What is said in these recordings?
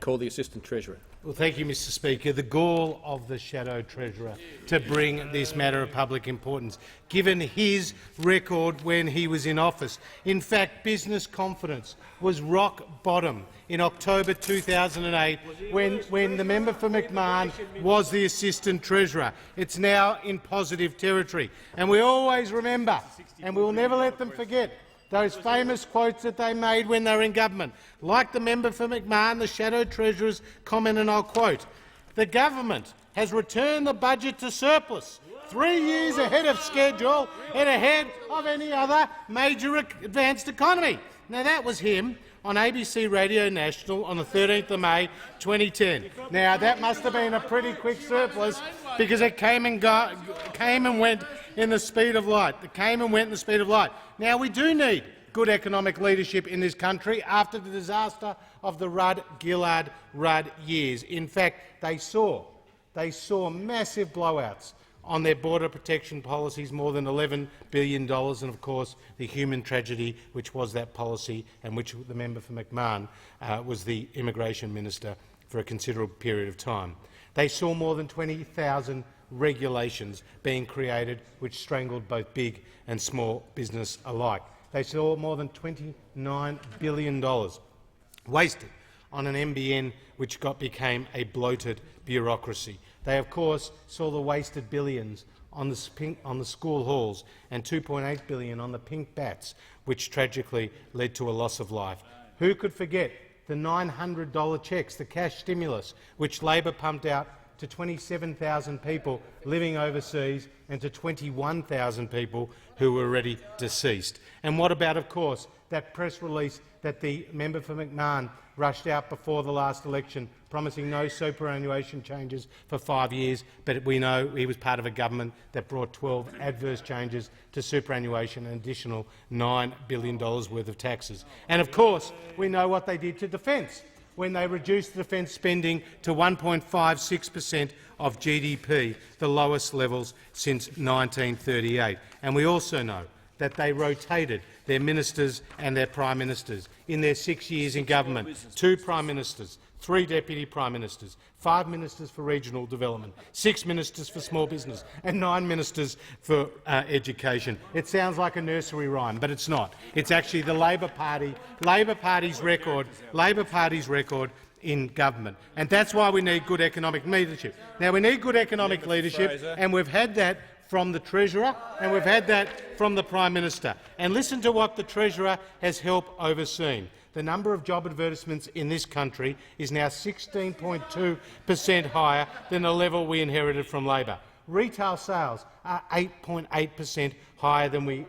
call the Assistant Treasurer. Well, thank you, Mr Speaker. The gall of the Shadow Treasurer to bring this matter of public importance, given his record when he was in office. In fact, business confidence was rock bottom in October 2008 when the member for McMahon was the Assistant Treasurer. It's now in positive territory. And we always remember, and we will never let them forget, those famous quotes that they made when they were in government. Like the member for McMahon, the Shadow Treasurer's comment, and I'll quote, "The government has returned the budget to surplus 3 years ahead of schedule and ahead of any other major advanced economy." Now, that was him on ABC Radio National on the 13th of May 2010. Now, that must have been a pretty quick surplus because it came and went in the speed of light. It came and went in the speed of light. Now, we do need good economic leadership in this country after the disaster of the Rudd-Gillard-Rudd years. In fact, they saw massive blowouts on their border protection policies, more than $11 billion, and of course the human tragedy which was that policy, and which the member for McMahon was the immigration minister for a considerable period of time. They saw more than 20,000 regulations being created which strangled both big and small business alike. They saw more than $29 billion wasted on an NBN which became a bloated bureaucracy. They, of course, saw the wasted billions on the school halls and $2.8 billion on the pink bats, which tragically led to a loss of life. Who could forget the $900 cheques, the cash stimulus, which Labor pumped out to 27,000 people living overseas and to 21,000 people who were already deceased? And what about, of course, that press release that the member for McMahon rushed out before the last election, promising no superannuation changes for 5 years, but we know he was part of a government that brought 12 adverse changes to superannuation and an additional $9 billion worth of taxes. And of course, we know what they did to defence when they reduced defence spending to 1.56% of GDP, the lowest levels since 1938. And we also know that they rotated their ministers and their prime ministers. In their 6 years in government, 2 prime ministers, 3 deputy prime ministers, 5 ministers for regional development, 6 ministers for small business and 9 ministers for education. It sounds like a nursery rhyme, but it's not. It's actually the Labor Party's record in government. And that's why we need good economic leadership. Now, we need good economic leadership, and we've had that from the Treasurer and we've had that from the Prime Minister. And listen to what the Treasurer has helped overseen. The number of job advertisements in this country is now 16.2% higher than the level we inherited from Labor. Retail sales are 8.8% higher than we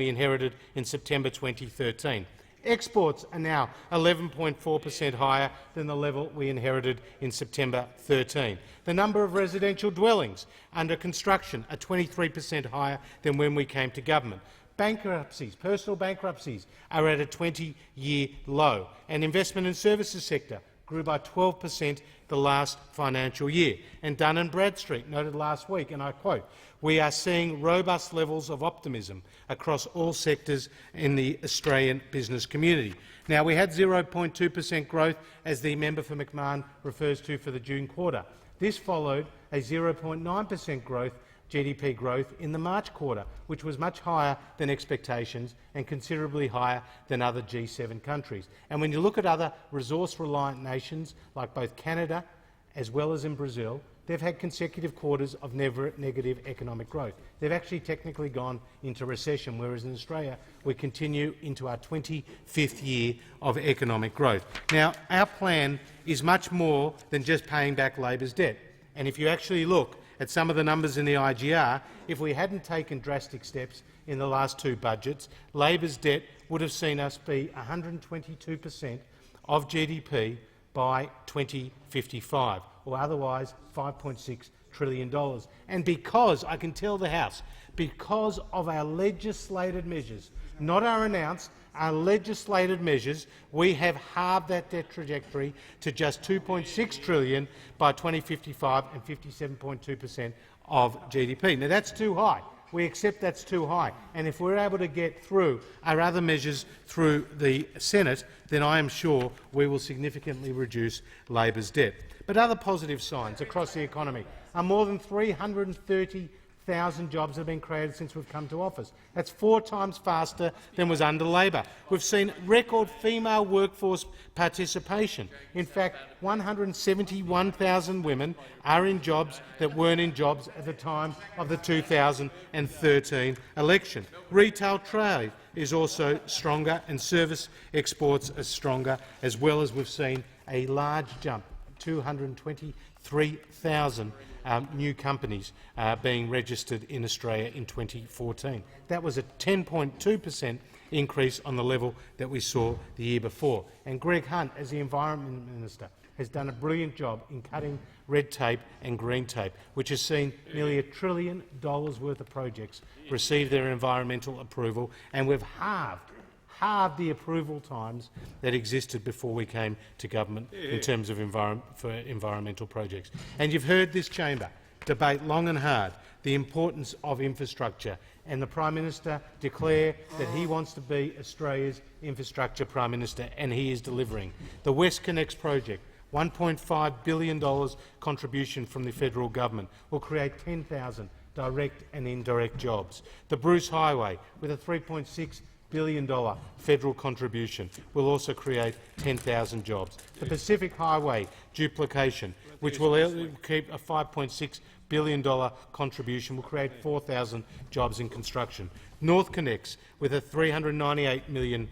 inherited in September 2013. Exports are now 11.4% higher than the level we inherited in September 2013. The number of residential dwellings under construction are 23% higher than when we came to government. Bankruptcies, personal bankruptcies, are at a 20-year low, and investment in services sector grew by 12% the last financial year. And Dun & Bradstreet noted last week, and I quote, "We are seeing robust levels of optimism across all sectors in the Australian business community." Now, we had 0.2% growth, as the member for McMahon refers to, for the June quarter. This followed a 0.9% GDP growth in the March quarter, which was much higher than expectations and considerably higher than other G7 countries. And when you look at other resource-reliant nations, like both Canada as well as in Brazil, they've had consecutive quarters of negative economic growth. They've actually technically gone into recession, whereas in Australia we continue into our 25th year of economic growth. Now, our plan is much more than just paying back Labor's debt. And if you actually look at some of the numbers in the IGR, if we hadn't taken drastic steps in the last 2 budgets, Labor's debt would have seen us be 122% of GDP by 2055, or otherwise $5.6 trillion. And because, I can tell the House, because of our legislated measures, not our announced, our legislated measures, we have halved that debt trajectory to just $2.6 trillion by 2055 and 57.2% of GDP. Now, that's too high. We accept that's too high. And if we're able to get through our other measures through the Senate, then I am sure we will significantly reduce Labor's debt. But other positive signs across the economy are more than 330,000 jobs have been created since we've come to office. That's 4 times faster than was under Labor. We've seen record female workforce participation. In fact, 171,000 women are in jobs that weren't in jobs at the time of the 2013 election. Retail trade is also stronger and service exports are stronger, as well as we've seen a large jump, 223,000 new companies being registered in Australia in 2014. That was a 10.2% increase on the level that we saw the year before. And Greg Hunt, as the Environment Minister, has done a brilliant job in cutting red tape and green tape, which has seen nearly $1 trillion worth of projects receive their environmental approval, and we've halved the approval times that existed before we came to government in terms of environmental projects. And you've heard this chamber debate long and hard the importance of infrastructure, and the Prime Minister declare that he wants to be Australia's infrastructure Prime Minister, and he is delivering. The WestConnex project, $1.5 billion contribution from the federal government, will create 10,000 direct and indirect jobs. The Bruce Highway, with a $3.6 billion federal contribution, will also create 10,000 jobs. The Pacific Highway duplication, which will keep a $5.6 billion contribution, will create 4,000 jobs in construction. NorthConnex, with a $398 million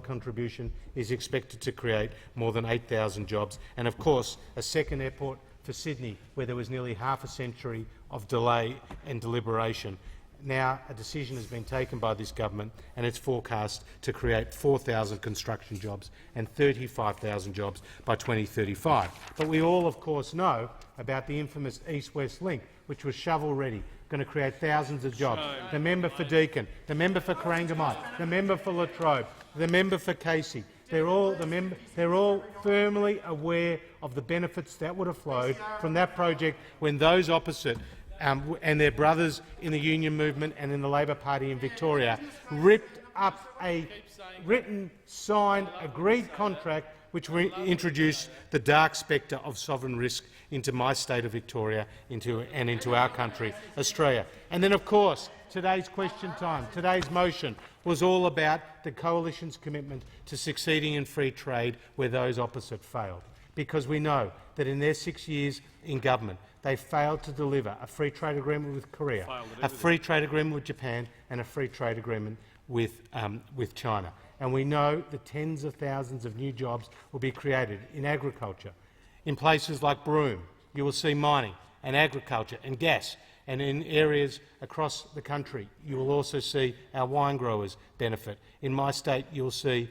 contribution, is expected to create more than 8,000 jobs. And of course, a second airport for Sydney, where there was nearly half a century of delay and deliberation. Now a decision has been taken by this government, and it's forecast to create 4,000 construction jobs and 35,000 jobs by 2035. But we all, of course, know about the infamous East-West Link, which was shovel-ready, going to create thousands of jobs. The member for Deakin, the member for Corangamite, the member for Latrobe, the member for Casey, they're all firmly aware of the benefits that would have flowed from that project when those opposite and their brothers in the union movement and in the Labor Party in Victoria ripped up a written, signed, agreed contract which introduced the dark spectre of sovereign risk into my state of Victoria and into our country, Australia. And then, of course, today's question time, today's motion was all about the Coalition's commitment to succeeding in free trade where those opposite failed, because we know that in their 6 years in government they failed to deliver a free trade agreement with Korea, a free trade agreement with Japan and a free trade agreement with China. And we know that tens of thousands of new jobs will be created in agriculture. In places like Broome, you will see mining and agriculture and gas, and in areas across the country you will also see our wine growers benefit. In my state you will see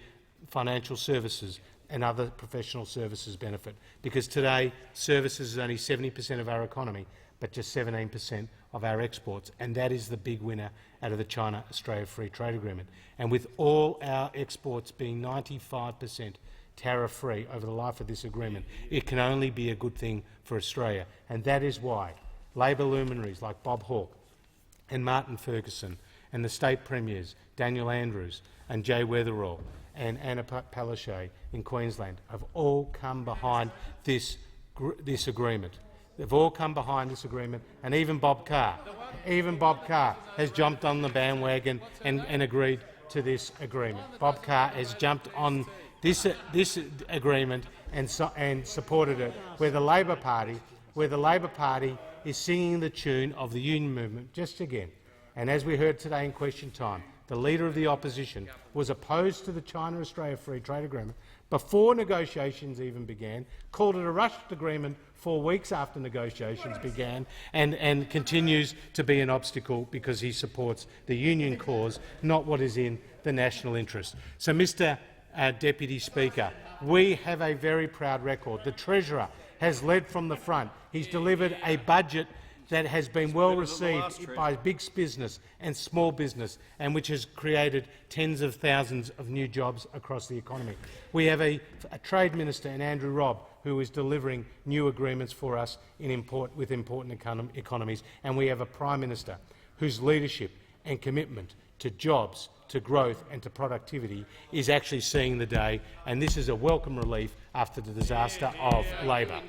financial services and other professional services benefit, because today services is only 70% of our economy, but just 17% of our exports, and that is the big winner out of the China-Australia Free Trade Agreement. And with all our exports being 95% tariff-free over the life of this agreement, it can only be a good thing for Australia. And that is why Labor luminaries like Bob Hawke and Martin Ferguson and the state premiers, Daniel Andrews and Jay Weatherill and Anna Palaszczuk in Queensland, have all come behind this agreement. They've all come behind this agreement, and even Bob Carr has jumped on the bandwagon and agreed to this agreement. Bob Carr has jumped on this agreement and supported it, where the Labor Party is singing the tune of the union movement just again. And as we heard today in question time, the Leader of the Opposition was opposed to the China-Australia Free Trade Agreement before negotiations even began, called it a rushed agreement 4 weeks after negotiations began, and continues to be an obstacle because he supports the union cause, not what is in the national interest. So, Mr Deputy Speaker, we have a very proud record. The Treasurer has led from the front. He's delivered a budget that has been well received by big business and small business, and which has created tens of thousands of new jobs across the economy. We have a Trade Minister in Andrew Robb who is delivering new agreements for us with important economies, and we have a Prime Minister whose leadership and commitment to jobs, to growth and to productivity is actually seeing the day, and this is a welcome relief after the disaster of Labor.